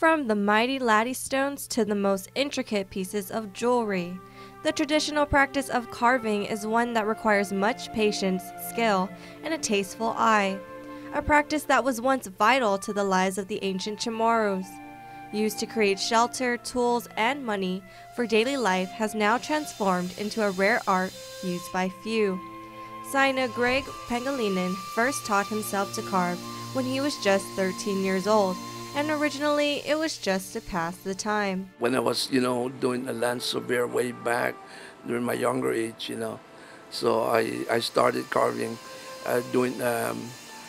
from the mighty latte stones to the most intricate pieces of jewelry. The traditional practice of carving is one that requires much patience, skill, and a tasteful eye. A practice that was once vital to the lives of the ancient Chamorros. Used to create shelter, tools, and money for daily life, has now transformed into a rare art used by few. Sina Greg Pangelinan first taught himself to carve when he was just 13 years old, and originally it was just to pass the time. When I was, doing a land surveyor way back during my younger age, so I started carving, doing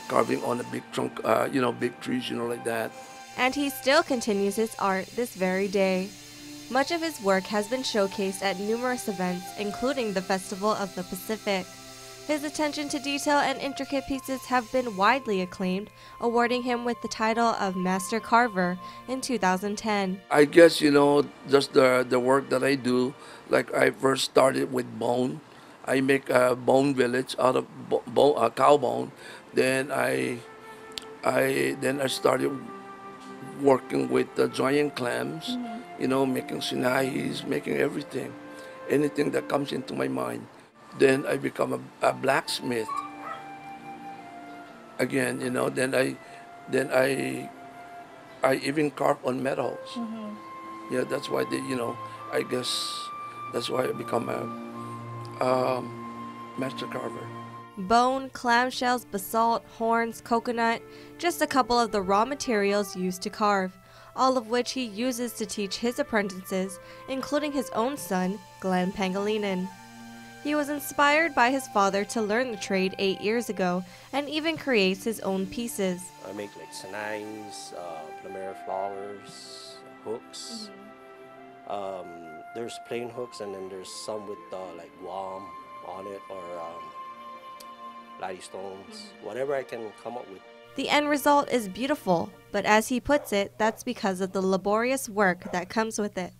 carving on a big trunk, big trees, like that. And he still continues his art this very day. Much of his work has been showcased at numerous events, including the Festival of the Pacific. His attention to detail and intricate pieces have been widely acclaimed, awarding him with the title of Master Carver in 2010. I guess, just the work that I do, like I first started with bone. I make a bone village out of cow bone. Then I started working with the giant clams, making sinahis, making everything, anything that comes into my mind. Then I become a blacksmith. Again, then I even carve on metals. Yeah, that's why I guess that's why I become a master carver. Bone, clamshells, basalt, horns, coconut, just a couple of the raw materials used to carve, all of which he uses to teach his apprentices, including his own son, Greg Pangelinan. He was inspired by his father to learn the trade 8 years ago and even creates his own pieces. I make like sinais, plumeria flowers, hooks. There's plain hooks, and then there's some with like guam on it, or latte stones, whatever I can come up with. The end result is beautiful, but as he puts it, that's because of the laborious work that comes with it.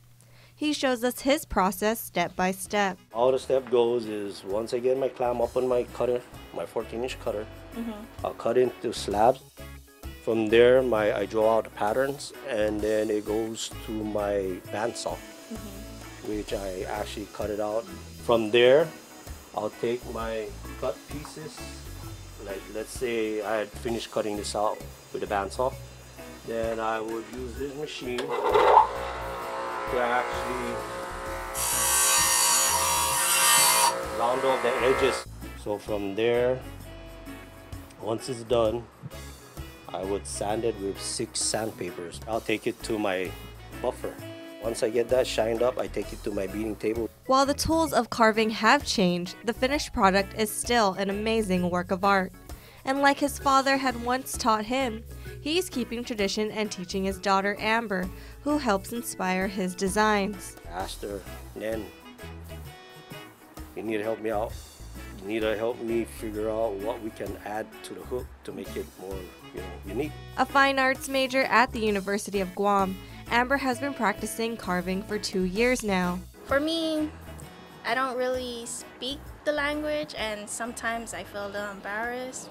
He shows us his process step by step. All the step goes is, once I get my clam up on my cutter, my 14-inch cutter, I'll cut into slabs. From there, I draw out the patterns, and then it goes to my bandsaw, which I actually cut it out. From there, I'll take my cut pieces, like let's say I had finished cutting this out with the bandsaw. Then I would use this machine to actually round off the edges. So from there, once it's done, I would sand it with 6 sandpapers. I'll take it to my buffer. Once I get that shined up, I take it to my beating table. While the tools of carving have changed, the finished product is still an amazing work of art. And like his father had once taught him, he's keeping tradition and teaching his daughter Amber, who helps inspire his designs. I asked her, Nan, you need to help me out. You need to help me figure out what we can add to the hook to make it more, unique. A fine arts major at the University of Guam, Amber has been practicing carving for 2 years now. For me, I don't really speak the language, and sometimes I feel a little embarrassed.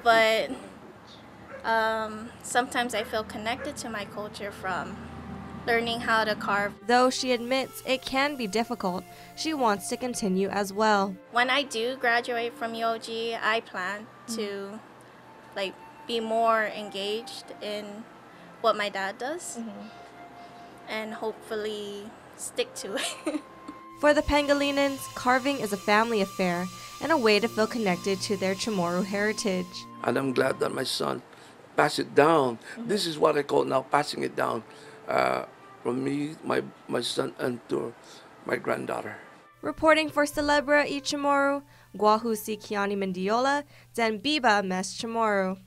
But sometimes I feel connected to my culture from learning how to carve. Though she admits it can be difficult, she wants to continue as well. When I do graduate from UOG, I plan to be more engaged in what my dad does and hopefully stick to it. For the Pangelinans, carving is a family affair and a way to feel connected to their Chamorro heritage. And I'm glad that my son passed it down. This is what I call now passing it down from me, my son, and to my granddaughter. Reporting for Celebra y Chamorro, Guahu si Kiani Mendiola, Dan Biba Mes Chamorro.